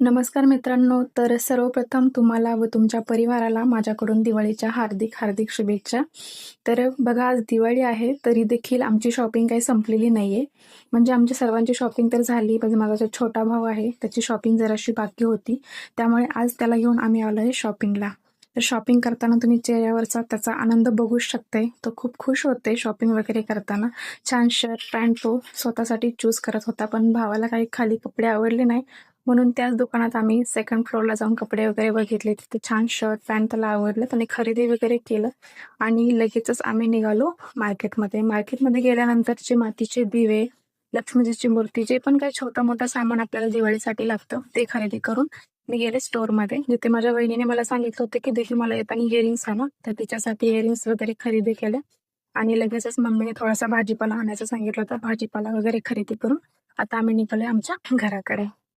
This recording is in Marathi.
नमस्कार मित्रांनो. तर सर्वप्रथम तुम्हाला व तुमच्या परिवाराला माझ्याकडून दिवाळीच्या हार्दिक हार्दिक शुभेच्छा. तर बघा, आज दिवाळी आहे तरी देखील आमची शॉपिंग काही संपलेली नाही आहे. म्हणजे आमच्या सर्वांची शॉपिंग तर झाली, पण माझा जो छोटा भाऊ आहे त्याची शॉपिंग जराशी बाकी होती. त्यामुळे आज त्याला घेऊन आम्ही आलो आहे शॉपिंगला. तर शॉपिंग करताना तुम्ही चेहऱ्यावरचा त्याचा आनंद बघू शकताय. तो खूप खुश होते शॉपिंग वगैरे करताना. छान शर्ट पॅन्ट तो स्वतःसाठी चूज करत होता, पण भावाला काही खाली कपडे आवडले नाही. म्हणून त्याच दुकानात आम्ही सेकंड फ्लोअरला जाऊन कपडे वगैरे बघितले. तिथे छान शर्ट पॅन्ट त्याला आवडलं. त्याने खरेदी वगैरे केलं आणि लगेचच आम्ही निघालो मार्केटमध्ये. मार्केटमध्ये गेल्यानंतर जे मातीचे दिवे, लक्ष्मीजीची मूर्ती, जे पण काही छोटं मोठं सामान आपल्याला दिवाळीसाठी लागतं ते खरेदी करून मी गेले स्टोअरमध्ये. जिथे माझ्या वहिनीने मला सांगितलं होतं की देखील मला येताना इयरिंग्स आणा. तर तिच्यासाठी इयरिंग्स वगैरे खरेदी केले आणि लगेचच मम्मीने थोडासा भाजीपाला आणायचं सांगितलं होतं. भाजीपाला वगैरे खरेदी करून आता आम्ही निघालोय आमच्या घराकडे.